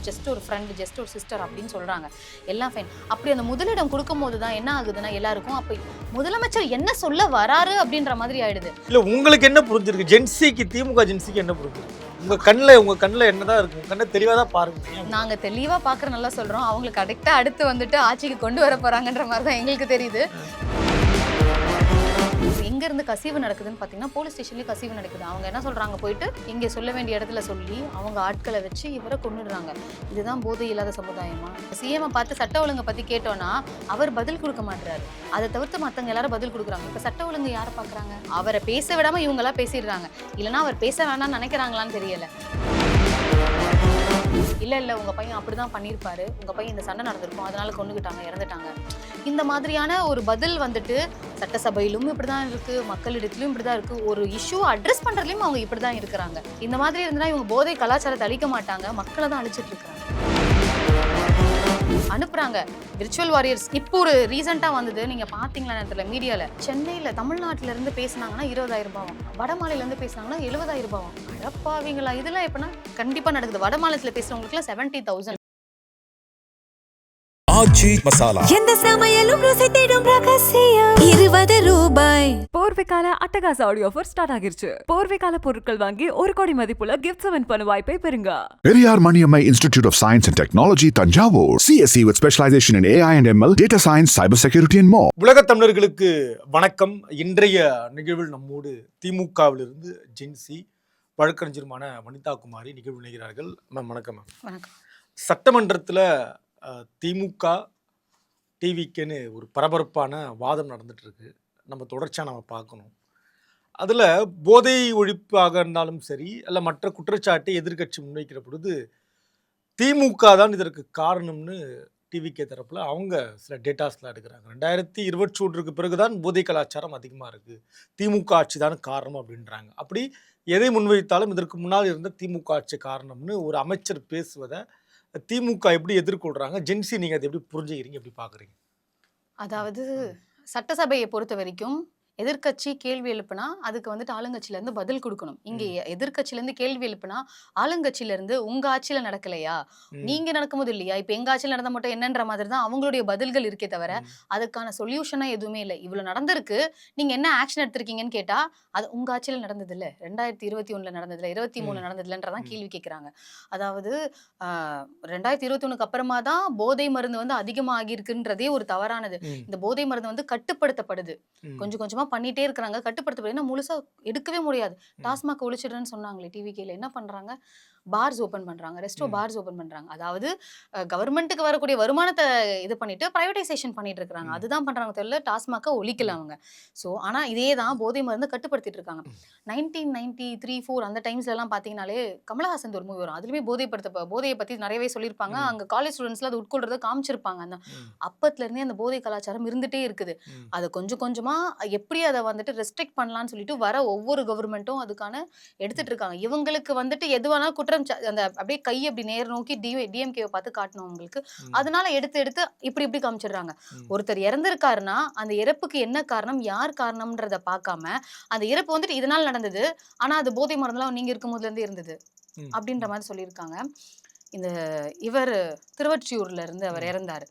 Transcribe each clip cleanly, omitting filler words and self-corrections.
Just ஒரு friend, just ஒரு sister அப்படின்னு சொல்றாங்க. எல்லாம் ஃபைன். அப்படி அந்த முதலிடம் கொடுக்கும்போது தான் என்ன ஆகுதுன்னா எல்லாருக்கும் அப்ப முதலமைச்சர் என்ன சொல்ல வராரு அப்படின்ற மாதிரி ஆயிடுது. இல்ல உங்களுக்கு என்ன புரிஞ்சிருக்கு? ஜென்சிக்கு திமுக ஜென்சிக்கு என்ன புரிஞ்சிருக்கு? உங்க கண்ணில் என்னதான் இருக்கு? உங்க கண்ணை தெளிவா தான் பாருங்க. நாங்க தெளிவா பாக்குற நல்லா சொல்றோம். அவங்களுக்கு கரெக்டா அடுத்து வந்துட்டு ஆட்சிக்கு கொண்டு வர போறாங்கன்ற மாதிரி தான் எங்களுக்கு தெரியுது. எங்க இருந்து கசிவு நடக்குதுன்னு பாத்தீங்கன்னா போலீஸ் ஸ்டேஷன்லயே கசிவு நடக்குது. அவங்க என்ன சொல்றாங்க, போயிட்டு இங்க சொல்ல வேண்டிய இடத்துல சொல்லி அவங்க ஆட்களை வச்சு இவரை கொன்னுடுறாங்க. இதுதான் போதை இல்லாத சமுதாயமா? சிஎம் பார்த்து சட்ட ஒழுங்கை பத்தி கேட்டோம்னா அவர் பதில் கொடுக்க மாட்டாரு. அதை தவிர்த்து மத்தவங்க எல்லாரும் பதில் கொடுக்குறாங்க. இப்ப சட்ட ஒழுங்கு யாரை பாக்குறாங்க? அவரை பேச விடாம இவங்க எல்லாம் பேசிடுறாங்க. இல்லைன்னா அவர் பேச வேண்டாம்னு நினைக்கிறாங்களான்னு தெரியல. இல்ல உங்க பையன் அப்படிதான் பண்ணிருப்பாரு, உங்க பையன் இந்த சண்டை நடந்திருக்கும், அதனால கொன்னுக்கிட்டாங்க, இறந்துட்டாங்க. இந்த மாதிரியான ஒரு பதில் வந்துட்டு சட்டசபையிலும் இப்படிதான் இருக்கு, மக்களிடத்திலும் இப்படிதான் இருக்கு. ஒரு இஷ்யூ அட்ரஸ் பண்றதுலயும் அவங்க இப்படிதான் இருக்கிறாங்க. இந்த மாதிரி இருந்தா இவங்க போதை கலாச்சாரத்தை அழிக்க மாட்டாங்க, மக்களை தான் அழிச்சிட்டு இருக்காங்க. அனுப்புறாங்க விர்ச்சுவல் வாரியர்ஸ். இப்போ ஒரு ரீசெண்டா வந்தது, நீங்க பாத்தீங்களா நேரத்துல மீடியால, சென்னையில தமிழ்நாட்டுல இருந்து பேசினாங்கன்னா 20,000 ரூபாய், வடமாநில இருந்து பேசினாங்கன்னா 70,000 ரூபாய். அடப்பாவீங்களா, இதெல்லாம் எப்படின்னா கண்டிப்பா நடக்குது. வடமாநிலத்துல பேசுறவங்களுக்கு 70,000. ஆச்சி மசாலா எந்த சமையலும் ருசி தேடும் ரகசியம் 20 ரூபாய். போர்வைக்கால அட்டகாச ஆடியோ ஆஃபர் ஸ்டார்ட் ஆகிருச்சு. போர்வைக்கால பொருட்கள் வாங்கி 1 கோடி மதிப்புள்ள கிஃப்ட் வின் பண்ண வாய்ப்பை பெறுங்க. Periyar Maniammai Institute of Science and Technology, Tanjavur. CSE with specialization in AI and ML, data science, cybersecurity and more. உலக தமிழர்களுக்கு வணக்கம். இன்றைய நிகழ்வில் நம்மோடு திமுகவிலிருந்து ஜென்சி வழக்கறிஞருமான வனிதா குமாரி நிகழ்வு நினைக்கிறார்கள். மேம் வணக்கம். மேம் வணக்கம். சட்டமன்றத்தில் திமுக டிவிக்குன்னு ஒரு பரபரப்பான வாதம் நடந்துட்டு இருக்கு. நம்ம தொடர்ச்சியாக நம்ம பார்க்கணும். அதில் போதை ஒழிப்பாக இருந்தாலும் சரி, அல்ல மற்ற குற்றச்சாட்டை எதிர்கட்சி முன்வைக்கிற பொழுது திமுக தான் இதற்கு காரணம்னு டிவிகே தரப்பில் அவங்க சில டேட்டாஸ்லாம் எடுக்கிறாங்க. 2021 பிறகுதான் போதை கலாச்சாரம் அதிகமாக இருக்குது, திமுக ஆட்சி தான் காரணம் அப்படின்றாங்க. அப்படி எதை முன்வைத்தாலும் இதற்கு முன்னால் இருந்த திமுக ஆட்சி காரணம்னு ஒரு அமைச்சர் பேசுவதை திமுக எப்படி எதிர்கொள்றாங்க? ஜென்சி நீங்க அதை எப்படி புரிஞ்சுக்கிறீங்க, எப்படி பாக்குறீங்க? அதாவது சட்டசபையை பொறுத்த வரைக்கும் எதிர்கட்சி கேள்வி எழுப்புனா அதுக்கு வந்துட்டு ஆளுங்கட்சியில இருந்து பதில் கொடுக்கணும். இங்க எதிர்கட்சியில இருந்து கேள்வி எழுப்புனா ஆளுங்கட்சியில இருந்து உங்க ஆட்சியில நடக்கலையா, நீங்க நடக்கும்போது இல்லையா, இப்ப எங்க ஆட்சியில நடந்த மட்டும் என்னன்ற மாதிரி தான் அவங்களுடைய பதில்கள் இருக்கே தவிர அதுக்கான சொல்யூஷனா எதுவுமே இல்லை. இவ்வளவு நடந்திருக்கு, நீங்க என்ன ஆக்ஷன் எடுத்திருக்கீங்கன்னு கேட்டா அது உங்க ஆட்சியில நடந்தது இல்ல, 2021 நடந்ததுல, 23 நடந்ததுலன்றதான் கேள்வி கேட்கிறாங்க. அதாவது 2021 அப்புறமா தான் போதை மருந்து வந்து அதிகமாகி இருக்குன்றதே ஒரு தவறானது. இந்த போதை மருந்து வந்து கட்டுப்படுத்தப்படுது, கொஞ்சம் கொஞ்சமா பண்ணிட்டே இருக்கிறாங்க. கட்டுப்படுத்தப்படுது, முழுசா எடுக்கவே முடியாது. டாஸ்மாக் ஒழிச்சிடுறேன்னு சொன்னாங்களே டிவிகேல, என்ன பண்றாங்க? பார்ஸ் ஓபன் பண்றாங்க, ரெஸ்டோ பார்ஸ் ஓபன் பண்றாங்க. அதாவது கவர்மெண்ட்டுக்கு வரக்கூடிய வருமானத்தை இது பண்ணிட்டு பிரைவேடைசேஷன் பண்ணிட்டு இருக்காங்க. அதுதான் பண்றாங்க தெரியல, டாஸ்மாக ஒழிக்கல அவங்க. ஸோ ஆனா இதே தான் போதை மருந்து கட்டுப்படுத்திட்டு இருக்காங்க. 1993-4 அந்த டைம்ஸ்ல எல்லாம் பாத்தீங்கன்னாலே கமலஹாசன் ஒரு மூவி வரும், அதுலயுமே போதையை பத்தி நிறையவே சொல்லியிருப்பாங்க. அங்க காலேஜ் ஸ்டூடெண்ட்ஸ்ல அது உட்கொள்றதை காமிச்சிருப்பாங்க. அந்த அப்பத்துல இருந்தே அந்த போதை கலாச்சாரம் இருந்துட்டே இருக்குது. அதை கொஞ்சம் கொஞ்சமா எப்படி அதை வந்துட்டு ரெஸ்ட்ரிக்ட் பண்ணலாம்னு சொல்லிட்டு வர ஒவ்வொரு கவர்மெண்ட்டும் அதுக்கான எடுத்துட்டு இருக்காங்க. இவங்களுக்கு வந்துட்டு எதுவானா குற்றம் அந்த அப்படியே கை அப்படி நேர் நோக்கி டிஎம்கேவை பார்த்து காட்டணும் அவங்களுக்கு. அதனால எடுத்து இப்படி காமிச்சிடுறாங்க. ஒருத்தர் இறந்திருக்காருன்னா அந்த இறப்புக்கு என்ன காரணம், யார் காரணம்ன்றத பார்க்காம அந்த இறப்பு வந்துட்டு இதனால நடந்தது, ஆனா அது போதை மருந்துலாம் நீங்க இருக்கும் போதுல இருந்து இருந்தது அப்படின்ற மாதிரி சொல்லியிருக்காங்க. இந்த இவர் திருவொற்றியூர்ல இருந்து அவர் இறந்தாரு.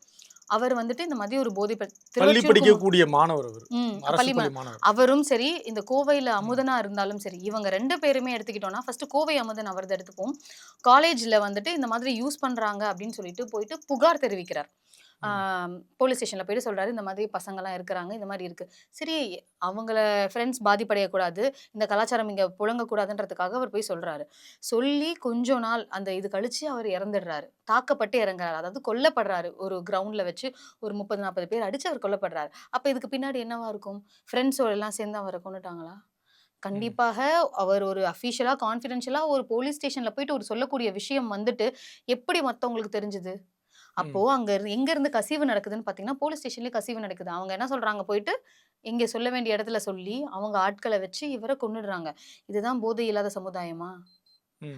அவர் வந்துட்டு இந்த மாதிரி ஒரு போதை படிக்கக்கூடிய மாணவர், அவரும் சரி, இந்த கோவையில அமுதனா இருந்தாலும் சரி, இவங்க 2 பேருமே எடுத்துக்கிட்டோம்னா ஃபர்ஸ்ட் கோவை அமுதன் அவரது எடுத்துப்போம். காலேஜ்ல வந்துட்டு இந்த மாதிரி யூஸ் பண்றாங்க அப்படின்னு சொல்லிட்டு போயிட்டு புகார் தெரிவிக்கிறார். போலீஸ் ஸ்டேஷன்ல போயிட்டு சொல்றாரு, இந்த மாதிரி பசங்கள்லாம் இருக்கிறாங்க, இந்த மாதிரி இருக்கு. சரி, அவங்கள ஃப்ரெண்ட்ஸ் பாதிப்படையக்கூடாது, இந்த கலாச்சாரம் இங்க புழங்கக்கூடாதுன்றதுக்காக அவர் போய் சொல்றாரு. சொல்லி கொஞ்ச நாள் அந்த இது கழிச்சு அவர் இறந்துடுறாரு, தாக்கப்பட்டு இறங்குறாரு. அதாவது கொல்லப்படுறாரு. ஒரு கிரவுண்ட்ல வச்சு ஒரு 30-40 பேர் அடிச்சு அவர் கொல்லப்படுறாரு. அப்ப இதுக்கு பின்னாடி என்னவா இருக்கும்? ஃப்ரெண்ட்ஸோட எல்லாம் சேர்ந்து அவரை கொண்டுட்டாங்களா? கண்டிப்பாக அவர் ஒரு அஃபிஷியலா கான்ஃபிடென்ஷியலா ஒரு போலீஸ் ஸ்டேஷன்ல போயிட்டு ஒரு சொல்லக்கூடிய விஷயம் வந்துட்டு எப்படி மத்தவங்களுக்கு தெரிஞ்சது? அப்போ அங்க எங்க இருந்து கசிவு நடக்குதுன்னு பாத்தீங்கன்னா போலீஸ் ஸ்டேஷன்லயே கசிவு நடக்குது. அவங்க என்ன சொல்றாங்க, போயிட்டு இங்க சொல்ல வேண்டிய இடத்துல சொல்லி அவங்க ஆட்களை வச்சு இவரை கொன்னுடுறாங்க. இதுதான் போதை இல்லாத சமுதாயமா?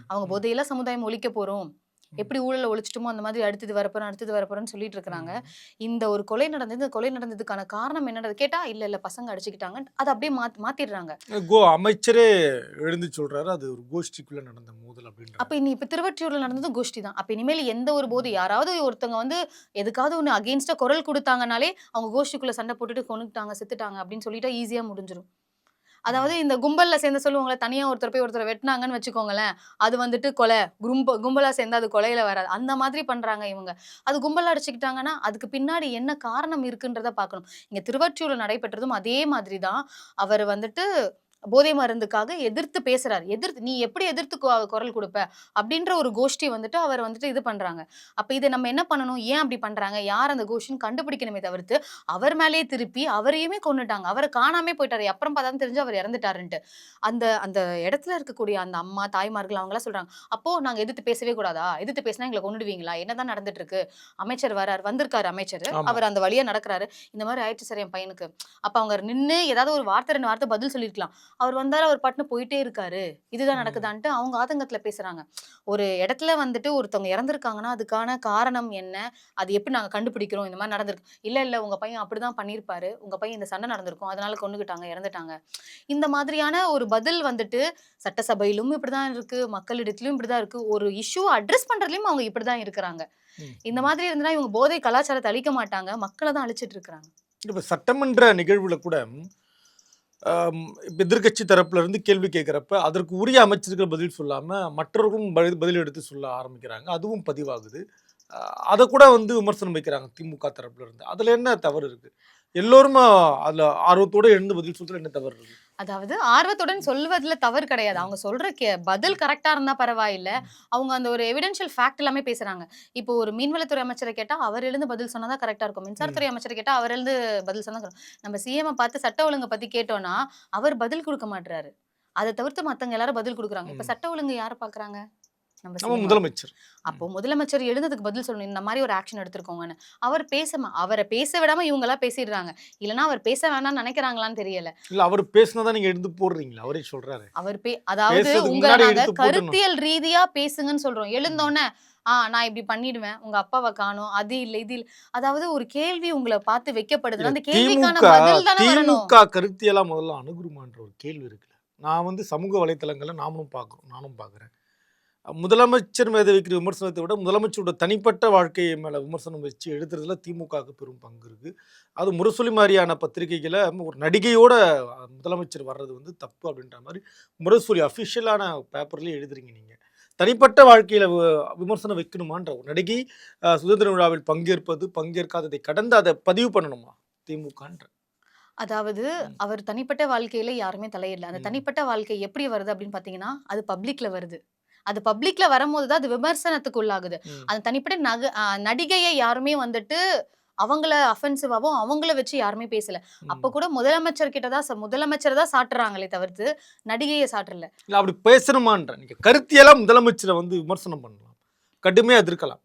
அவங்க போதையில்லா சமுதாயம் ஒழிக்க போறோம், எப்படி ஊழல ஒழிச்சிட்டுமோ அந்த மாதிரி அடுத்தது வரப்போறோம்னு சொல்லிட்டு இருக்காங்க. இந்த ஒரு கொலை நடந்தது, இந்த கொலை நடந்ததுக்கான காரணம் என்னன்றது கேட்டா இல்ல பசங்க அடிச்சுக்கிட்டாங்க, அதை அப்படியே மாத்திடுறாங்க. அமைச்சரே எழுந்து சொல்றாரு அது ஒரு கோஷ்டிக்குள்ள நடந்த மோதல் அப்படின்ற. அப்ப இப்ப திருவொற்றியூர்ல நடந்தது கோஷ்டி தான். அப்ப இனிமேல் எந்த ஒரு போது யாராவது ஒருத்தவங்க வந்து எதுக்காவது ஒண்ணு அகெயின்ஸ்டா குரல் கொடுத்தாங்கனாலே அவங்க கோஷ்டிக்குள்ள சண்டை போட்டுட்டு கொன்னுட்டாங்க செத்துட்டாங்க அப்படின்னு சொல்லிட்டா ஈஸியா முடிஞ்சிடும். அதாவது இந்த கும்பல்ல சேர்ந்து சொல்லுவாங்களே, தனியா ஒருத்தர் போய் ஒருத்தரை வெட்டினாங்கன்னு வச்சுக்கோங்களேன், அது வந்துட்டு கொலை. கும்பலா சேர்ந்தா அது கொலையில வராது. அந்த மாதிரி பண்றாங்க இவங்க. அது கும்பலா அடிச்சுக்கிட்டாங்கன்னா அதுக்கு பின்னாடி என்ன காரணம் இருக்குன்றத பார்க்கணும். இங்க திருவொற்றியூர்ல நடைபெற்றதும் அதே மாதிரி தான். அவர் வந்துட்டு போதை மருந்துக்காக எதிர்த்து பேசுறாரு. நீ எப்படி எதிர்த்து குரல் கொடுப்ப அப்படின்ற ஒரு கோஷ்டி வந்துட்டு அவர் வந்துட்டு இது பண்றாங்க. அப்ப இதை நம்ம என்ன பண்ணணும், ஏன் அப்படி பண்றாங்க, யார் அந்த கோஷ்டின்னு கண்டுபிடிக்கணுமே தவிர்த்து அவர் மேலேயே திருப்பி அவரையுமே கொன்னுட்டாங்க. அவரை காணாமே போயிட்டாரு. அப்புறம் பார்த்தா தெரிஞ்சு அவர் இறந்துட்டாருன்ட்டு. அந்த அந்த இடத்துல இருக்கக்கூடிய அந்த அம்மா தாய்மார்கள் அவங்க எல்லாம் சொல்றாங்க, அப்போ நாங்க எதிர்த்து பேசவே கூடாதா, எதிர்த்து பேசினா எங்களை கொண்டுடுவீங்களா, என்னதான் நடந்துட்டு இருக்கு, அமைச்சர் வந்திருக்காரு அமைச்சர், அவர் அந்த வழியா நடக்கிறாரு, இந்த மாதிரி ஆயிடுச்சு சார் என் பையனுக்கு. அப்ப அவங்க நின்று ஏதாவது ஒரு வார்த்தை 2 வார்த்தை பதில் சொல்லிருக்கலாம். அவர் வந்தாரு, அவர் பாட்டுன்னு போயிட்டே இருக்காரு, இதுதான் நடக்குதான்ட்டு அவங்க ஆதங்கத்துல பேசுறாங்க. ஒரு இடத்துல வந்துட்டு ஒருத்தவங்க இறந்திருக்காங்கன்னா அதுக்கான காரணம் என்ன, அது எப்படி நாங்க கண்டுபிடிக்கிறோம், இந்த மாதிரி நடந்திருக்கு, இல்ல உங்க பையன் அப்படிதான் பண்ணிருப்பாரு, உங்க பையன் இந்த சண்டை நடந்திருக்கும் அதனால கொன்னுகிட்டாங்க இறந்துட்டாங்க, இந்த மாதிரியான ஒரு பதில் வந்துட்டு சட்டசபையிலும் இப்படிதான் இருக்கு, மக்களிடத்திலும் இப்படிதான் இருக்கு, ஒரு இஷ்யூ அட்ரஸ் பண்றதுலயும் அவங்க இப்படிதான் இருக்கிறாங்க. இந்த மாதிரி இருந்தா இவங்க போதை கலாச்சாரத்தை அழிக்க மாட்டாங்க, மக்களை தான் அழிச்சிட்டு இருக்காங்க. இப்ப சட்டமன்ற நிகழ்வுல கூட எதிர்கட்சி தரப்புல இருந்து கேள்வி கேட்கிறப்ப அதற்கு உரிய அமைச்சர்கள் பதில் சொல்லாம மற்றவர்களும் பதில் எடுத்து சொல்ல ஆரம்பிக்கிறாங்க. அதுவும் பதிவாகுது. அதை கூட வந்து விமர்சனம் வைக்கிறாங்க திமுக தரப்புல இருந்து. அதுல என்ன தவறு இருக்கு? எல்லோரும் அதுல ஆர்வத்தோட எழுந்து பதில் சொல்றதுல என்ன தவறு இருக்கு? அதாவது ஆர்வத்துடன் சொல்வதுல தவறு கிடையாது. அவங்க சொல்ற பதில் கரெக்டா இருந்தா பரவாயில்ல. அவங்க அந்த ஒரு எவிடென்ஷியல் ஃபேக்ட் எல்லாமே பேசுறாங்க. இப்போ ஒரு மீன்வளத்துறை அமைச்சரை கேட்டா அவர் எழுந்து பதில் சொன்னாதான் கரெக்டா இருக்கும். மின்சாரத்துறை அமைச்சரை கேட்டா அவர் எழுந்து பதில் சொன்னா நம்ம சிஎம் பார்த்து சட்ட ஒழுங்கை பத்தி கேட்டோம்னா அவர் பதில் கொடுக்க மாட்டாரு. அதை தவிர்த்து மத்தவங்க எல்லாரும் பதில் கொடுக்குறாங்க. இப்ப சட்ட ஒழுங்கு யாரை பாக்குறாங்க? நம்ம முதலமைச்சர். அப்போ முதலமைச்சர் எழுந்ததுக்கு பதில் சொல்லணும், இந்த மாதிரி ஒரு ஆக்ஷன் எடுத்திருக்கோங்கன்னு. அவரை பேச விடாம இவங்க எல்லாம் பேசிடுறாங்க. இல்லன்னா அவர் பேச வேணாம்னு நினைக்கிறாங்களான்னு தெரியல. இல்ல அவர் பேசினதான் நீங்க எடுத்து போடுறீங்களா? அவரே சொல்றாரு. அவர் அதாவது உங்களை கருத்தியல் ரீதியா பேசுங்கன்னு சொல்றோம். எழுந்தோன்னே நான் இப்படி பண்ணிடுவேன், உங்க அப்பாவை காணோம், அது இல்ல இது இல்ல, அதாவது ஒரு கேள்வி உங்களை பார்த்து வைக்கப்படுது, அந்த கேள்விக்கான பதில் தானே வரணும். திமுக கருத்தியலா முதல்ல அணுகுருமான்ற ஒரு கேள்வி இருக்குல்ல. நான் வந்து சமூக வலைத்தளங்கள்ல நானும் பாக்குறேன். முதலமைச்சர் மீது வைக்கிற விமர்சனத்தை விட முதலமைச்சரோட தனிப்பட்ட வாழ்க்கை மேல விமர்சனம் வச்சு எழுதுறதுல திமுகவுக்கு பெரும் பங்கு இருக்கு. அது முரசொலி மாதிரியான பத்திரிகைகளை ஒரு நடிகையோட முதலமைச்சர் வர்றது வந்து தப்பு அப்படின்ற மாதிரி முரசொலி அஃபிஷியலான பேப்பர்லேயே எழுதுறீங்க. நீங்க தனிப்பட்ட வாழ்க்கையில விமர்சனம் வைக்கணுமான்ற ஒரு நடிகை சுதந்திர விழாவில் பங்கேற்காததை கடந்து அதை பதிவு பண்ணணுமா திமுகன்ற? அதாவது அவர் தனிப்பட்ட வாழ்க்கையில யாருமே தலையிடல. அந்த தனிப்பட்ட வாழ்க்கை எப்படி வருது அப்படின்னு பாத்தீங்கன்னா அது பப்ளிக்ல வருது. அது பப்ளிக்ல வரும்போதுதான் அது விமர்சனத்துக்கு உள்ளாகுது. அந்த தனிப்பட்ட நடிகையை யாருமே வந்துட்டு அவங்கள அஃபென்சிவாவும் அவங்கள வச்சு யாருமே பேசல. அப்ப கூட முதலமைச்சர் தான் சாட்டுறாங்களே தவிர்த்து நடிகையை சாட்டல. இல்ல அப்படி பேசணுமான்ற நீங்க கருத்தியலா முதலமைச்சரை வந்து விமர்சனம் பண்ணலாம், கடுமையா எதிர்க்கலாம்.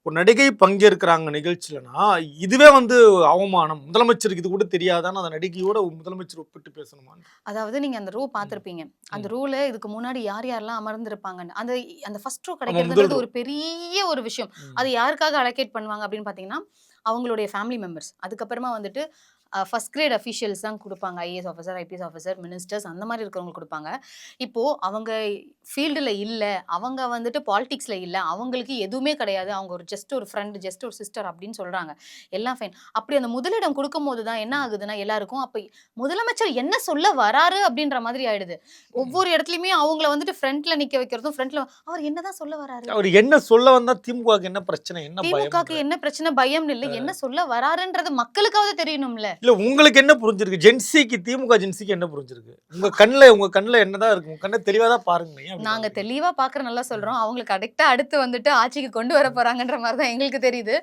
ஒரு நடிகை பங்கேற்கிறாங்க நிகழ்ச்சியிலனா இதுவே வந்து அவமானம். முதலமைச்சருக்கு இது கூட தெரியாதான்னு அந்த நடிகையோட முதலமைச்சர் ஒப்பிட்டு பேசணுமா? அதாவது நீங்க அந்த ரூ பாத்திருப்பீங்க. அந்த ரூல இதுக்கு முன்னாடி யாரெல்லாம் அமர்ந்திருப்பாங்கன்னு அந்த ஃபர்ஸ்ட் ரூ கிடைக்கிறது ஒரு பெரிய ஒரு விஷயம். அது யாருக்காக அலோகேட் பண்ணுவாங்க அப்படின்னு பாத்தீங்கன்னா அவங்களுடைய ஃபேமிலி மெம்பர்ஸ், அதுக்கப்புறமா வந்துட்டு ஃபர்ஸ்ட் கிரேட் அஃபிஷியல்ஸ் தான் கொடுப்பாங்க. IAS officer, IPS officer, ministers அந்த மாதிரி இருக்கிறவங்களுக்கு கொடுப்பாங்க. இப்போது அவங்க ஃபீல்டில் இல்லை, அவங்க வந்துட்டு பாலிடிக்ஸில் இல்லை, அவங்களுக்கு எதுவுமே கிடையாது, அவங்க ஒரு ஜஸ்ட் ஒரு ஃப்ரெண்டு, ஜஸ்ட் ஒரு சிஸ்டர் அப்படின்னு சொல்கிறாங்க. எல்லாம் ஃபைன். அப்படி அந்த முதலிடம் கொடுக்கும்போது தான் என்ன ஆகுதுன்னா எல்லாருக்கும் அப்போ முதலமைச்சர் என்ன சொல்ல வராரு அப்படின்ற மாதிரி ஆயிடுது. ஒவ்வொரு இடத்துலையுமே அவங்கள வந்துட்டு ஃப்ரண்ட்ல நிற்க வைக்கிறதும், ஃப்ரண்ட்ல அவர் என்னதான் சொல்ல வராரு, அவர் என்ன சொல்ல வந்தா திமுகவுக்கு என்ன பிரச்சனை, திமுகவுக்கு என்ன பிரச்சனை, பயம் இல்லை, என்ன சொல்ல வராருன்றது மக்களுக்காவது தெரியணும்ல. இல்ல உங்களுக்கு என்ன புரிஞ்சிருக்கு? ஜென்சிக்கு திமுக ஜென்சிக்கு என்ன புரிஞ்சிருக்கு? உங்க கண்ணுல என்னதான் இருக்கு? உங்க கண்ணை தெளிவா தான் பாருங்க. நாங்க தெளிவா பாக்குற நல்லா சொல்றோம். அவங்களுக்கு கரெக்டா அடுத்து வந்துட்டு ஆட்சிக்கு கொண்டு வர போறாங்கன்ற மாதிரி தான் எங்களுக்கு தெரியுது.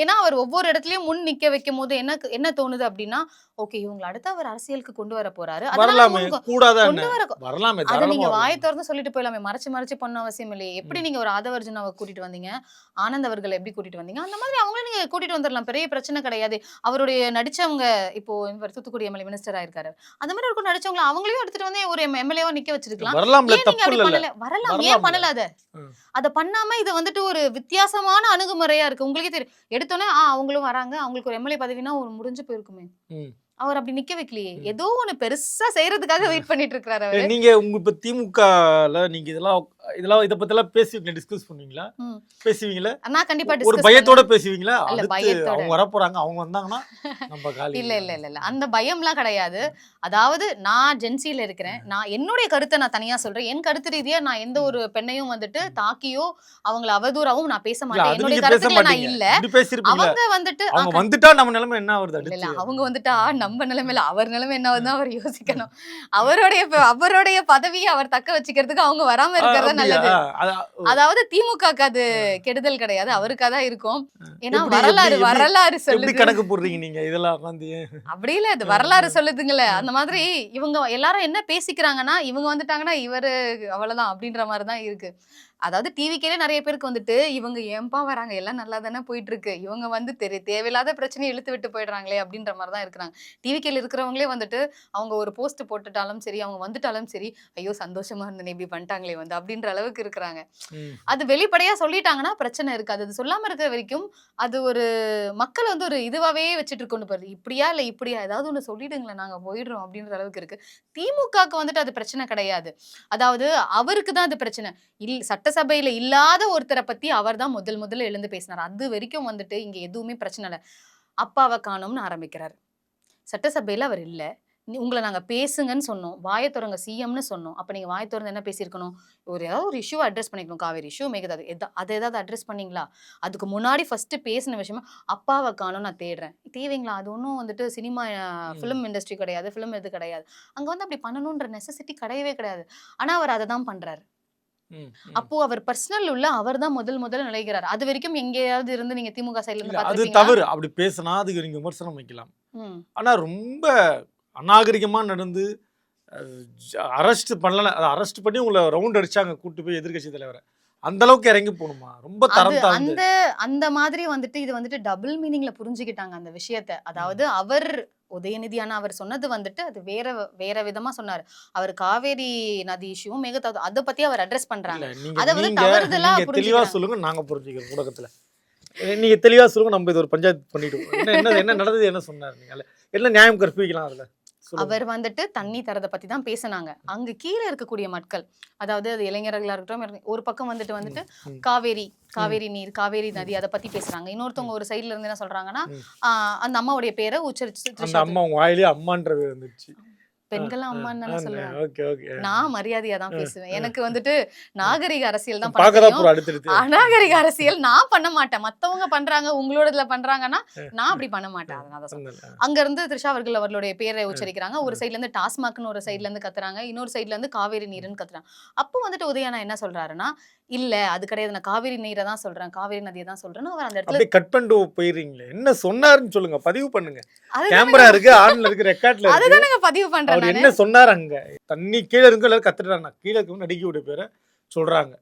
ஏன்னா அவர் ஒவ்வொரு இடத்துலயும் முன் நிக்க வைக்கும் போது என்ன தோணுது அப்படின்னா ஓகே இவங்களை அடுத்து அவர் அரசியலுக்கு கொண்டு வர போறாரு, அதனால வரலாமே, கூடாதா கொண்டு என்ன? வர வரலாமே, அது நீங்க தாராளமா வாயை வரலாமே. திறந்து சொல்லிட்டு போயிடலாமே, மறைச்சு பண்ண அவசியம் இல்லையே. எப்படி நீங்க ஒரு ஆதவர்ஜுனாவை கூட்டிட்டு வந்தீங்க, ஆனந்த் அவர்களை எப்படி கூட்டிட்டு வந்தீங்க, அந்த மாதிரி அவங்களும் நீங்க கூட்டிட்டு வந்துடலாம், பெரிய பிரச்சனை கிடையாது. அவருடைய நடிச்சவங்க இப்போ இவர் தூத்துக்குடி எம்எல்ஏ மினிஸ்டர் ஆயிருக்காரு, அந்த மாதிரி இருக்கும் நடிச்சவங்க அவங்களையும் எடுத்துட்டு வந்து ஒரு எம்எல்ஏவா நிக்க வச்சிருக்கலாம். வரலாம்ல, ஏன் நீங்க தப்பு அப்படி இல்ல. பண்ணல? வரலாம், ஏன் வரலாம்ல. பண்ணல அத? ம். அத பண்ணாம இது வந்துட்டு ஒரு வித்தியாசமான அணுகுமுறையா இருக்கு. உங்களுக்கே தெரியும். எடுத்தோனே அவங்களும் வராங்க, அவங்களுக்கு ஒரு எம்எல்ஏ பதவினா ஒரு முடிஞ்சு போயிருக்குமே. ம். அவர் அப்படி நிக்க வைக்கலையே. ஏதோ ஒண்ணு பெருசா செய்யறதுக்காக வெயிட் பண்ணிட்டு இருக்காரு அவரு. நீங்க இப்ப திமுகல நீங்க இத பத்திலாம் பேசுவீங்களா, டிஸ்கஸ் பண்ணுவீங்களா, ம். பேசுவீங்களா? நான் கண்டிப்பா ஒரு டிஸ்கஸ் பயத்தோட பேசுவீங்களா? இல்ல, அடுத்து பயத்தோட. அவங்க வரப்போறாங்க, அவங்க வந்தாங்கன்னா நம்ம காலி. இல்ல அந்த பயம்லாம் கிடையாது. அதாவது நான் ஜென்சில இருக்கிறேன், நான் என்னுடைய கருத்தை நான் தனியா சொல்றேன். என் கருத்து ரீதியா நான் எந்த ஒரு பெண்ணையும் வந்துட்டு தாக்கியோ அவங்கள அவதூறாவும் நான் பேச இல்ல, மாட்டேன். அது என்னுடைய நீங்க பேச கருத்துக்களை நான் மாட்டீங்க. இல்ல. இப்படி பேசிருப்பீங்களா? அவங்க வந்துட்டு அவங்க வந்துட்டா நம்ம நிலைமை என்ன ஆகுது இல்ல அடுத்து? அவங்க வந்துட்டா நம்ம நிலைமையில அவர் நிலைமை என்ன ஆகுதுன்னு அவர் யோசிக்கணும். அவருடைய பதவியை அவர் தக்க வச்சுக்கிறதுக்கு அவங்க வராம இருக்கிறது நல்லது. அப்படியா? அதாவது திமுகக்கு அது கெடுதல் கிடையாது, அவருக்காதான் இருக்கும். ஏன்னா எப்படி- வரலாறு எப்படி- வரலாறு எப்படி சொல்லுது. கணக்கு போடுறீங்க நீங்க இதெல்லாம் உட்காந்து? அப்படி இல்ல, இது வரலாறு சொல்லுதுங்களே. அந்த மாதிரி இவங்க எல்லாரும் என்ன பேசிக்கிறாங்கன்னா, இவங்க வந்துட்டாங்கன்னா இவரு அவ்வளவுதான் அப்படின்ற மாதிரிதான் இருக்கு. அதாவது டிவிக்கே நிறைய பேருக்கு வந்துட்டு இவங்க ஏன்பா வராங்க, எல்லாம் நல்லா தானே போயிட்டு இருக்கு, இவங்க வந்து தேவையில்லாத பிரச்சனையை இழுத்து விட்டு போயிடுறாங்களே அப்படின்ற மாதிரி தான் இருக்கிறாங்க. டிவிக்கேல இருக்கிறவங்களே வந்துட்டு அவங்க ஒரு போஸ்ட் போட்டுட்டாலும் சரி, அவங்க வந்துட்டாலும் சரி, ஐயோ சந்தோஷமா இருந்தேன் இப்படி பண்ணிட்டாங்களே வந்து அப்படின்ற அளவுக்கு இருக்கிறாங்க. அது வெளிப்படையா சொல்லிட்டாங்கன்னா பிரச்சனை இருக்காது. அது சொல்லாம இருக்கிற வரைக்கும் அது ஒரு மக்கள் வந்து ஒரு இதுவாவே வச்சுட்டு கொண்டு போறது. இப்படியா இல்ல இப்படியா, ஏதாவது ஒண்ணு சொல்லிடுங்களேன் நாங்க போயிடுறோம் அப்படின்ற அளவுக்கு இருக்கு. திமுகக்கு வந்துட்டு அது பிரச்சனை கிடையாது. அதாவது அவருக்கு தான் அது பிரச்சனை. சட்டசபையில இல்லாத ஒருத்தரை பத்தி அவர் தான் முதல்ல எழுந்து பேசினார். அது வரைக்கும் வந்துட்டு இங்க எதுவுமே பிரச்சனை இல்ல. அப்பாவை காணோம்னு ஆரம்பிக்கிறாரு. சட்டசபையில அவர் இல்ல, உங்களை நாங்க பேசுங்கன்னு சொன்னோம், வாயை திறங்க சிஎம்னு சொன்னோம். அப்ப நீங்க வாயை திறந்து என்ன பேசியிருக்கணும், ஏதாவது ஒரு இஷ்யூ அட்ரஸ் பண்ணிக்கணும். காவேரி இஷ்யூ, மேகதாது, அதை ஏதாவது அட்ரஸ் பண்ணீங்களா? அதுக்கு முன்னாடி ஃபர்ஸ்ட் பேசின விஷயமா அப்பாவை காணோம் நான் தேடுறேன். தேவைங்களா? அது ஒன்றும் வந்துட்டு சினிமா ஃபிலிம் இண்டஸ்ட்ரி கிடையாது, ஃபிலிம் இது கிடையாது. அங்க வந்து அப்படி பண்ணணுன்ற நெசசிட்டி கிடையவே கிடையாது. ஆனா அவர் அதை தான் பண்றாரு. அப்போ அவர் பர்சனல் உள்ள அவர் தான் முதல்ல நுழைகிறார். அது வரைக்கும் எங்கேயாவது இருந்து நீங்க திமுக சைடுல இருந்து அது பாத்துருக்கீங்களா? தவறு. அப்படி பேசினா அதுக்கு நீங்க விமர்சனம் வைக்கலாம். ம். ஆனா ரொம்ப அநாகரிகமா நடந்து அரெஸ்ட் பண்ணல, அரெஸ்ட் பண்ணி உங்களை ரவுண்ட் அடிச்சாங்க கூட்டு போய் எதிர்க்கட்சி தலைவரை. அந்த அளவுக்கு இறங்கி போகணுமா? ரொம்ப அது தரம் தாழ்ந்து. அந்த மாதிரி வந்துட்டு இது வந்துட்டு டபுள் மீனிங்ல புரிஞ்சுக்கிட்டாங்க அந்த விஷயத்த. அதாவது அவர் உதயநிதி அண்ணா அவர் சொன்னது வந்துட்டு அது வேற விதமா சொன்னாரு. அவர் காவேரி நதி இஷ்யூ மேகதாது அதை பத்தி அவர் அட்ரஸ் பண்றாங்க. இல்ல, அதை வந்து நீங்க தவறுதலா தெளிவா புரிஞ்சுக்கிறாங்க. சொல்லுங்க, நாங்க புரிஞ்சுக்கிறோம் ஊடகத்துல. நீங்க தெளிவா சொல்லுங்க, நம்ம இது ஒரு பஞ்சாயத்து பண்ணிடுவோம். என்ன நடந்தது, என்ன சொன்னாரு, நீங்க என்ன நியாயம் கற்பிக்கலாம் அதுல சொல்லுங்க. அவர் வந்துட்டு தண்ணி தரதை பத்தி தான் பேசினாங்க. அங்க கீழே இருக்கக்கூடிய மக்கள், அதாவது அது இளைஞர்களா இருக்கட்டும், ஒரு பக்கம் வந்துட்டு காவேரி நீர், காவேரி நதி அதை பத்தி பேசுறாங்க. இன்னொருத்தவங்க ஒரு சைடுல இருந்து என்ன சொல்றாங்கன்னா, அந்த அம்மாவுடைய பேரை உச்சரிச்சு அந்த அம்மா உங்க வாயிலே அம்மான்ற பேர் வந்துச்சு. பெண்கள் அம்மான்னு தானே சொல்லுவேன். Okay okay. நான் மரியாதையா தான் பேசுவேன். எனக்கு வந்துட்டு நாகரிக அரசியல் தான் பார்க்கதான் பண்ண போற அடுத்தடுத்து. அநாகரிக அரசியல் நான் பண்ண மாட்டேன். மத்தவங்க பண்றாங்க, உங்களோட இதுல பண்றாங்கன்னா நான் அப்படி பண்ண மாட்டேன். அதனால தான் சொல்றேன். அங்க இருந்து த்ரிஷா அவர்கள் அவர்களுடைய பேரை உச்சரிக்கிறாங்க. ஒரு சைடுல இருந்து டாஸ்மாக்னு ஒரு சைடுல இருந்து கத்துறாங்க, இன்னொரு சைடுல இருந்து காவேரி நீர்னு கத்துறாங்க. அப்போ வந்துட்டு உதயண்ணா என்ன சொல்றாருன்னா, இல்ல அது கிடையாது, நான் காவேரி நீரை தான் சொல்றேன், காவேரி நதியை தான் சொல்றேன்னு அவர் அந்த இடத்துல அப்படியே கட் பண்ணிட்டு போயிடுறீங்களே. என்ன சொன்னாருன்னு சொல்லுங்க, பதிவு பண்ணுங்க. அதுதானே கேமரா இருக்கு, ஆன்ல இருக்கு, ரெக்கார்ட்ல இருக்கு. அதுதானங்க பதிவு பண்றேன் அவர் நானு. என்ன சொன்னாரு அங்க? தண்ணி கீழே இருக்கு, எல்லாரும் கத்துறாங்க. கீழே இருக்கவங்க நடிகையோட பேரை சொல்றாங்க.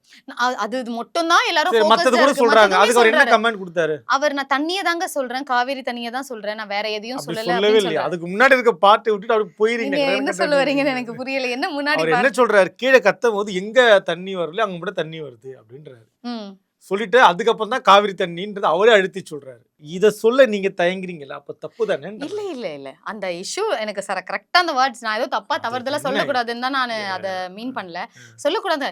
அது மட்டும் தான் எல்லாரும் சரி, மத்தது கூட சொல்றாங்க. அதுக்கு அவர் என்ன கமெண்ட் கொடுத்தாரு? அவர் நான் தண்ணியை தாங்க சொல்றேன், காவேரி தண்ணியை தான் சொல்றேன், நான் வேற எதையும் அப்படி சொல்லல சொல்லவே அப்படின்னு இல்லையா? சொல்றாரு. அதுக்கு முன்னாடி இருக்க பாட்டு விட்டுட்டு அப்படி போயிருங்க. நீங்க என்ன சொல்ல வரீங்கன்னு எனக்கு புரியல. என்ன முன்னாடி அவர் என்ன சொல்றாரு? கீழே கத்தும் போது எங்க தண்ணி வரல, அங்க மட்டும் தண்ணி வருது அப்படின்றாரு. ம். சொல்லிட்டு அதுக்கப்புறம் தான் காவிரி தண்ணின்றது அவரே அழுத்தி சொல்றாரு. இத சொல்ல நீங்க தயங்குறீங்களா? அப்ப தப்பு தானே? இல்ல அந்த இஷ்யூ எனக்கு கரெக்டா அந்த வேர்ட்ஸ் நான் ஏதோ தப்பா தவறுதலா என்ன? சொல்லக்கூடாதுன்னு தான் நான் அதை மீன் பண்ணல. சொல்லக்கூடாது.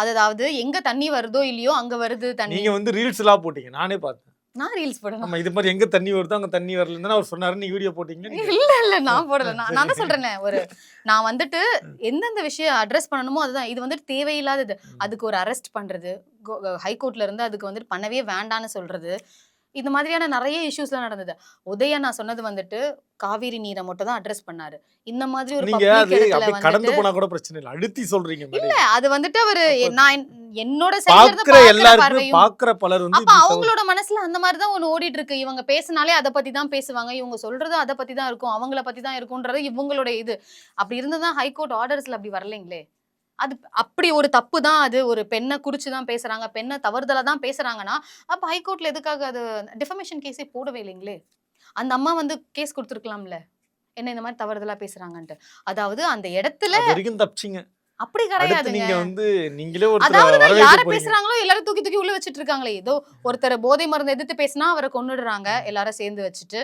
அதாவது எங்க தண்ணி வருதோ இல்லையோ அங்க வருது தண்ணி. நீங்க ரீல்ஸ் எல்லாம் போட்டீங்க, நானே பார்த்தேன். நான் ரீல்ஸ் போடணும். நம்ம இது மாதிரி எங்க தண்ணி வருதோ அங்க தண்ணி வரலன்னு அவர் சொன்னாரு, நீ வீடியோ போட்டீங்க. இல்ல நான் போடல. நான் தான் சொல்றேனே, நான் வந்துட்டு எந்தெந்த விஷயம் அட்ரஸ் பண்ணணுமோ அதுதான். இது வந்துட்டு தேவையில்லாதது. அதுக்கு ஒரு அரெஸ்ட் பண்றது, ஹைகோர்ட்ல இருந்து அதுக்கு வந்துட்டு பண்ணவே வேண்டான்னு சொல்றது, இந்த மாதிரியான நிறைய இஷ்யூஸ்லாம் நடந்தது. உதயா நான் சொன்னது வந்துட்டு காவிரி நீரை மட்டும் தான் அட்ரஸ் பண்ணாரு. இந்த மாதிரி ஒரு நீங்க பப்ளிக் அது இடத்துல அப்படியே கடந்து வந்துட்டு போனா கூட பிரச்சனை இல்லை, அழுத்தி சொல்றீங்க மேடம். இல்ல அது வந்துட்டு அவரு அப்ப நான் என்னோட சைடுல இருந்து பாக்குற பாக்குற எல்லாருக்குமே பார்வையும் பாக்குற பலர் வந்து அப்ப இப்படி தவறு. அவங்களோட மனசுல அந்த மாதிரி தான் ஒண்ணு ஓடிட்டு இருக்கு. இவங்க பேசினாலே அதை பத்தி தான் பேசுவாங்க, இவங்க சொல்றது அதை பத்தி தான் இருக்கும், அவங்கள பத்தி தான் இருக்கும்ன்றது இவங்களோட இது. அப்படி இருந்துதான் ஹைகோர்ட் ஆர்டர்ஸ்ல அப்படி வரலைங்களே. அது அப்படி ஒரு தப்பு தான். அது ஒரு பெண்ணை குறிச்சு தான் பேசுறாங்க, பெண்ணை தவறுதலா தான் பேசுறாங்கன்னா அப்ப ஹைகோர்ட்ல எதுக்காக அது டிஃபமேஷன் கேஸே போடவே இல்லைங்களே. அந்த அம்மா வந்து கேஸ் கொடுத்துருக்கலாம்ல, என்ன இந்த மாதிரி தவறுதலா பேசுறாங்கன்ட்டு. அதாவது அந்த இடத்துல அது வரைக்கும் தப்பிச்சிங்க. அப்படி அடுத்து கிடையாதுங்க. நீங்க வந்து நீங்களே ஒருத்தர் அதாவது யார வரவேற்க போறீங்க. பேசுறாங்களோ எல்லாரும் தூக்கி தூக்கி உள்ள வச்சிட்டு இருக்காங்களே. ஏதோ ஒருத்தர் போதை மருந்து எதிர்த்து பேசினா அவரை கொன்னுடுறாங்க எல்லாரும் சேர்ந்து வச்சுட்டு.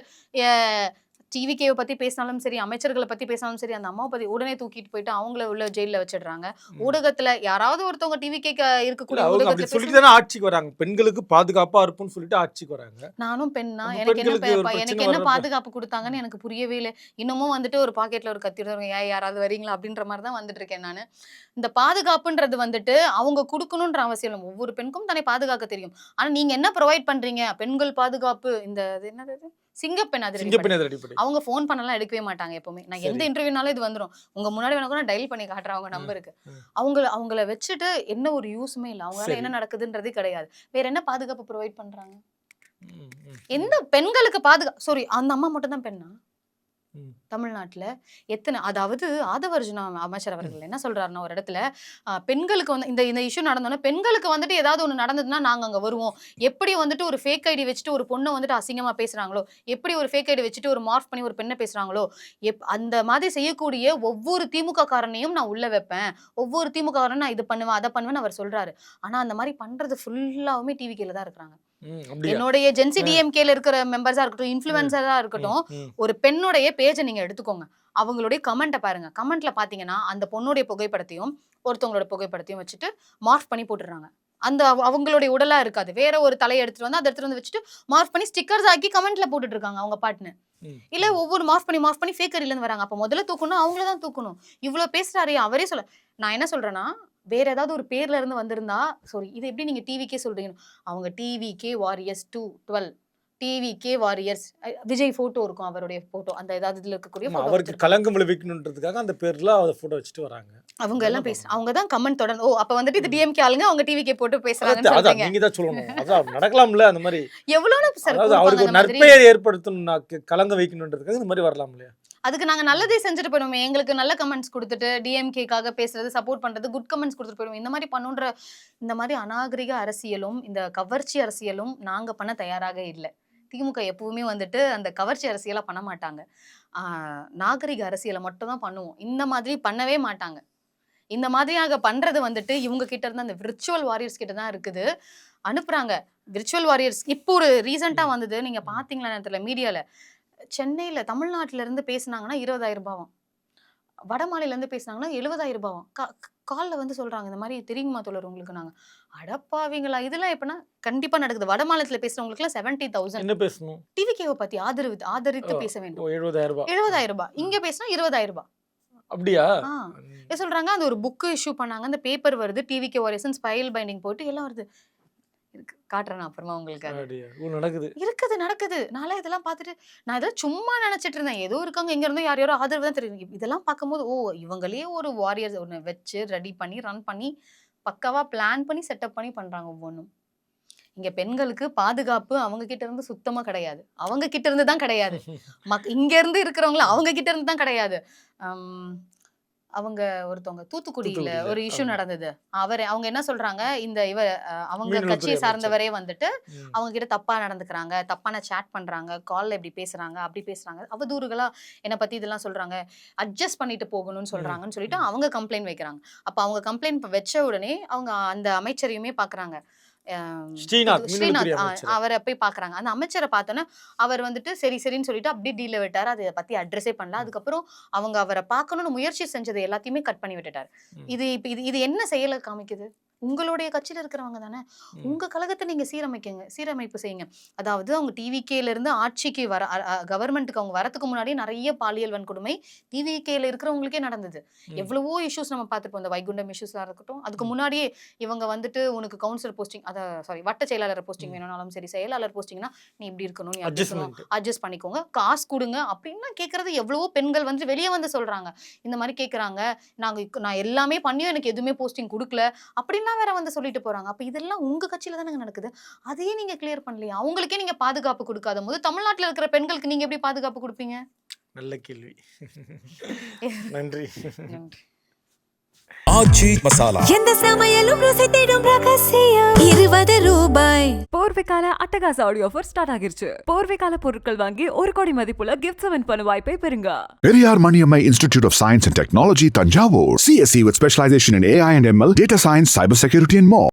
டிவிகேவை பத்தி பேசினாலும் சரி, அமைச்சர்களை பத்தி பேசினாலும் சரி, அந்த அம்மாவை பத்தி உடனே தூக்கிட்டு போயிட்டு அவங்கள உள்ள ஜெயில வச்சிடுறாங்க. ஊடகத்துல யாராவது ஒருத்தவங்க டிவிகே இல்ல, இருக்கக்கூடிய அவங்க அப்படி ஊடகத்துல சொல்லிட்டு பேசுனா தானே ஆட்சிக்கு வராங்க. பெண்களுக்கு பாதுகாப்பா இருப்புன்னு சொல்லிட்டு ஆட்சிக்கு வராங்க. நானும் பெண்ணா, நம்ம எனக்கு என்ன பெண்களுக்கு ஒரு எனக்கு பிரச்சனை என்ன வர்றப்ப பாதுகாப்பு கொடுத்தாங்கன்னு எனக்கு புரியவே இல்லை. இன்னமும் வந்துட்டு ஒரு பாக்கெட்ல ஒரு கத்தி யாராவது வரீங்களா அப்படின்ற மாதிரி தான் வந்துட்டு இருக்கேன் நானு. இந்த பாதுகாப்புன்றது வந்துட்டு அவங்க கொடுக்கணுன்ற அவசியம் இல்லை. ஒவ்வொரு பெண்ணுக்கும் தன்னை பாதுகாக்க தெரியும். ஆனா நீங்க என்ன ப்ரொவைட் பண்றீங்க? பெண்கள் பாதுகாப்பு இந்த என்னது சிங்கப்பெண் அதிரடி சிங்கப்பெண் படை. அடிப்படை. அவங்க ஃபோன் பண்ணலாம் எடுக்கவே மாட்டாங்க எப்பவுமே. நான் எந்த சரி. இன்டர்வியூனாலும் இது வந்துரும். உங்க முன்னாடி வேணா கூட டயல் பண்ணி காட்டுறேன் அவங்க நம்பருக்கு. அவங்கள வச்சுட்டு என்ன ஒரு யூஸுமே இல்லை. அவங்களால சரி. என்ன நடக்குதுன்றதே கிடையாது. வேற என்ன பாதுகாப்பு ப்ரொவைட் பண்றாங்க? ம், ம், எந்த பெண்களுக்கு சாரி, அந்த அம்மா மட்டும் தான் பெண்ணா ம். தமிழ்நாட்டுல? எத்தனை, அதாவது ஆதவர்ஜுனா அமைச்சர் அவர்கள் என்ன சொல்றாருன்னா ஒரு இடத்துல பெண்களுக்கு வந்து இந்த இந்த இஷ்யூ நடந்தோன்னா பெண்களுக்கு வந்துட்டு ஏதாவது ஒண்ணு நடந்ததுன்னா நாங்க அங்க வருவோம். எப்படி வந்துட்டு ஒரு ஃபேக் ஐடி வச்சுட்டு ஒரு பொண்ணை வந்துட்டு அசிங்கமா பேசுறாங்களோ, எப்படி ஒரு ஃபேக் ஐடி வச்சுட்டு ஒரு மார்க் பண்ணி ஒரு பெண்ணை பேசுறாங்களோ, அந்த மாதிரி செய்யக்கூடிய ஒவ்வொரு திமுக காரனையும் நான் உள்ள வைப்பேன், ஒவ்வொரு திமுக காரனும் நான் இது பண்ணுவேன் அதை பண்ணுவேன்னு அவர் சொல்றாரு. ஆனா அந்த மாதிரி பண்றது ஃபுல்லாவுமே டிவிகேல தான் இருக்கிறாங்க. அப்படியா? என்னுடைய ஜென்சி டிஎம்கேல இருக்கிற மெம்பர்ஸா இருக்கட்டும், இன்ஃப்ளூயன்சரா இருக்கட்டும், ஒரு பெண்ணுடைய பேஜை நீங்க எடுத்துக்கோங்க, அவங்களுடைய கமெண்ட்டை பாருங்க. கமெண்ட்ல பாத்தீங்கன்னா அந்த பொண்ணுடைய புகைப்படத்தையும் ஒருத்தவங்களோட புகைப்படத்தையும் வச்சுட்டு மார்க் பண்ணி போட்டுடுறாங்க. அந்த அவங்களுடைய உடலா இருக்காது, வேற ஒரு தலையை எடுத்துட்டு வந்து அதை எடுத்துட்டு வந்து வச்சுட்டு மார்க் பண்ணி ஸ்டிக்கர்ஸ் ஆக்கி கமெண்ட்ல போட்டுட்டு இருக்காங்க அவங்க பாட்டுன்னு. இல்ல ஒவ்வொரு மார்க் பண்ணி ஃபேக் ஐடில இருந்து வராங்க. அப்ப முதல்ல தூக்கணும் அவங்களதான் தூக்கணும். இவ்வளவு பேசுறாரு அவரே சொல்ல. நான் என்ன சொல்றேன்னா, வேற ஏதாவது ஒரு பேர்ல இருந்து வந்திருந்தா சாரி, இது எப்படி நீங்க டிவிக்கே சொல்றீங்க? அவங்க TVK warriors 212 TVK warriors Vijay photo இருக்கும், அவருடைய போட்டோ அந்த ஏதாவது இதுல இருக்கக்கூடிய ஆமா, போட்டோ அவருக்கு கலங்கம் விளைவிக்கணுன்றதுக்காக அந்த பேர்ல அதை போட்டோ வச்சுட்டு வராங்க. அவங்க எல்லாம் பேசுறாங்க. அவங்க தான் கமெண்ட் தொடர்ந்து அப்ப வந்துட்டு இது டிஎம்கே ஆளுங்க அவங்க டிவிகே போட்டு பேசுறாங்கன்னு அதான் சொல்றீங்க. நீங்க தான் சொல்லணும். அதான் நடக்கலாம்ல அந்த மாதிரி. எவ்வளவு சார் அதாவது அவருக்கு ஒரு நற்பெயர் ஏற்படுத்தணும்னா கலங்க வைக்கணுன்றதுக்காக இந்த மாதிரி வரலாம் இல்லையா? அதுக்கு நாங்க நல்லதே செஞ்சுட்டு போயிடுவோமே. எங்களுக்கு நல்ல கமெண்ட்ஸ் கொடுத்துட்டு டிஎம்கேக்காக பேசுறது, சப்போர்ட் பண்றது, குட் கமெண்ட்ஸ் கொடுத்துட்டு போயிடுவோம். இந்த மாதிரி பண்ணுன்ற இந்த மாதிரி அநாகரிக அரசியலும் இந்த கவர்ச்சி அரசியலும் நாங்க பண்ண தயாராக இல்லை. திமுக எப்பவுமே வந்துட்டு அந்த கவர்ச்சி அரசியலா பண்ண மாட்டாங்க. நாகரிக அரசியலை மட்டும் தான் பண்ணுவோம். இந்த மாதிரி பண்ணவே மாட்டாங்க. இந்த மாதிரியாக பண்றது வந்துட்டு இவங்க கிட்ட இருந்து அந்த விர்ச்சுவல் வாரியர்ஸ் கிட்ட தான் இருக்குது. அனுப்புறாங்க விர்ச்சுவல் வாரியர்ஸ். இப்போ ஒரு ரீசெண்டா வந்தது, நீங்க பாத்தீங்களா நேரத்துல மீடியால, சென்னையில தமிழ்நாட்டுல இருந்து பேசினாங்கன்னா 20,000 ரூபாவாம், வடமாநில இருந்து பேசினாங்கன்னா 70,000 ரூபாவாம். கால்ல வந்து சொல்றாங்க இந்த மாதிரி தெரியுமா தோழர் உங்களுக்கு. நாங்க அடப்பாவீங்களா, இதெல்லாம் எப்படின்னா கண்டிப்பா நடக்குது. வட மாநிலத்துல பேசுறவங்களுக்கு எல்லாம் 70,000. என்ன பேசணும்? டிவிகேவை பத்தி ஆதரித்து பேச வேண்டும். 70,000 ரூபாய். 70,000 ரூபாய். இங்க பேசினா 20,000 ரூபாய். அப்படியா? சொல்றாங்க அந்த ஒரு புக் இஷ்யூ பண்ணாங்க, அந்த பேப்பர் வருது, டிவிகே வாரியர்ஸ் ஸ்பைல் பைண்டிங் போட்டு எல்லாம் வருது. இருக்கு, காட்டுறேன் அப்புறமா உங்களுக்கு. நடக்குது. நாளே இதெல்லாம் பார்த்துட்டு நான் இதெல்லாம் சும்மா நினைச்சிட்டு இருந்தேன். ஏதோ இருக்காங்க எங்க இருந்தோ யாரோ ஆதரவு தான் தெரியும். இதெல்லாம் பார்க்கும்போது இவங்களே ஒரு வாரியர்ஸ் ஒன்று வச்சு ரெடி பண்ணி ரன் பண்ணி பக்காவா பிளான் பண்ணி செட்டப் பண்ணி பண்றாங்க ஒவ்வொன்றும். இங்க பெண்களுக்கு பாதுகாப்பு அவங்க கிட்ட இருந்து சுத்தமா கிடையாது. அவங்க கிட்ட இருந்து தான் கிடையாது. இங்க இருந்து இருக்கிறவங்கள அவங்க கிட்ட இருந்து தான் கிடையாது. அவங்க ஒருத்தவங்க தூத்துக்குடியில ஒரு இஷ்யூ நடந்தது. அவங்க என்ன சொல்றாங்க, இந்த அவங்க கட்சியை சார்ந்தவரே வந்துட்டு அவங்க கிட்ட தப்பா நடந்துக்கிறாங்க, தப்பான சேட் பண்றாங்க, கால்ல இப்படி பேசுறாங்க, அப்படி பேசுறாங்க, அவதூறுகளா என்ன பத்தி இதெல்லாம் சொல்றாங்க, அட்ஜஸ்ட் பண்ணிட்டு போகணும்னு சொல்றாங்கன்னு சொல்லிட்டு அவங்க கம்ப்ளைண்ட் வைக்கிறாங்க. அப்ப அவங்க கம்ப்ளைண்ட் வச்ச உடனே அவங்க அந்த அமைச்சரையுமே பாக்குறாங்க, ஸ்ரீநாத் அவரை போய் பாக்குறாங்க. அந்த அமைச்சரை பார்த்தோன்னா அவர் வந்துட்டு சரின்னு சொல்லிட்டு அப்படியே டீல விட்டாரு. அதை பத்தி அட்ரஸே பண்ணல. அதுக்கப்புறம் அவங்க அவரை பார்க்கணும்னு முயற்சி செஞ்சது எல்லாத்தையுமே கட் பண்ணி விட்டுட்டாரு. இது என்ன செயலை காமிக்குது? உங்களுடைய கட்சியில இருக்கிறவங்க தானே. உங்க கழகத்தை நீங்க சீரமைப்பு செய்யுங்க. அதாவது அவங்க டிவிகேல இருந்து ஆட்சிக்கு வர கவர்மெண்ட்டுக்கு அவங்க வரதுக்கு முன்னாடி நிறைய பாலியல் வன்கொடுமை டிவிகேல இருக்கிறவங்களுக்கே நடந்தது. எவ்வளவோ இஷ்யூஸ் நம்ம பார்த்துப்போம். இந்த வைகுண்டம் இஷ்யூஸா இருக்கட்டும், அதுக்கு முன்னாடியே இவங்க வந்துட்டு உனக்கு கவுன்சிலர் போஸ்டிங் வட்ட செயலாளர் போஸ்டிங் வேணும்னாலும் சரி, செயலாளர் போஸ்டிங்னா நீ இப்படி இருக்கணும், நீ அப்படி இருக்கணும், அட்ஜஸ்ட் பண்ணிக்கோங்க, காசு கொடுங்க அப்படின்னா கேட்கறது எவ்வளவோ பெண்கள் வந்து வெளியே வந்து சொல்றாங்க. இந்த மாதிரி கேட்கறாங்க, நான் எல்லாமே பண்ணியும் எனக்கு எதுவுமே போஸ்டிங் கொடுக்கல அப்படின்னா வேற வந்து சொல்லிட்டு போறாங்க. அப்ப இதெல்லாம் உங்க கட்சியில தானே நடக்குது. அதையே நீங்க கிளியர் பண்ணலையா? அவங்களுக்கே நீங்க பாதுகாப்பு கொடுக்காத போது தமிழ்நாட்டுல இருக்கிற பெண்களுக்கு நீங்க எப்படி பாதுகாப்பு கொடுப்பீங்க? நல்ல கேள்வி. நன்றி. ஆச்சி மசாலா எந்த சமையலும் ருசி தேடும் ரகசியம் 20 ரூபாய். போர்வைக்கால அட்டகாச ஆடியோ ஆஃபர் ஸ்டார்ட் ஆகிருச்சு. போர்வைக்கால பொருட்கள் வாங்கி 1 கோடி மதிப்புள்ள கிஃப்ட்ஸ் வின் பண்ண வாய்ப்பை பெறுங்க. Periyar Maniammai Institute of Science and Technology, Tanjavur. CSE with specialization in AI and ML, data science, cybersecurity and more.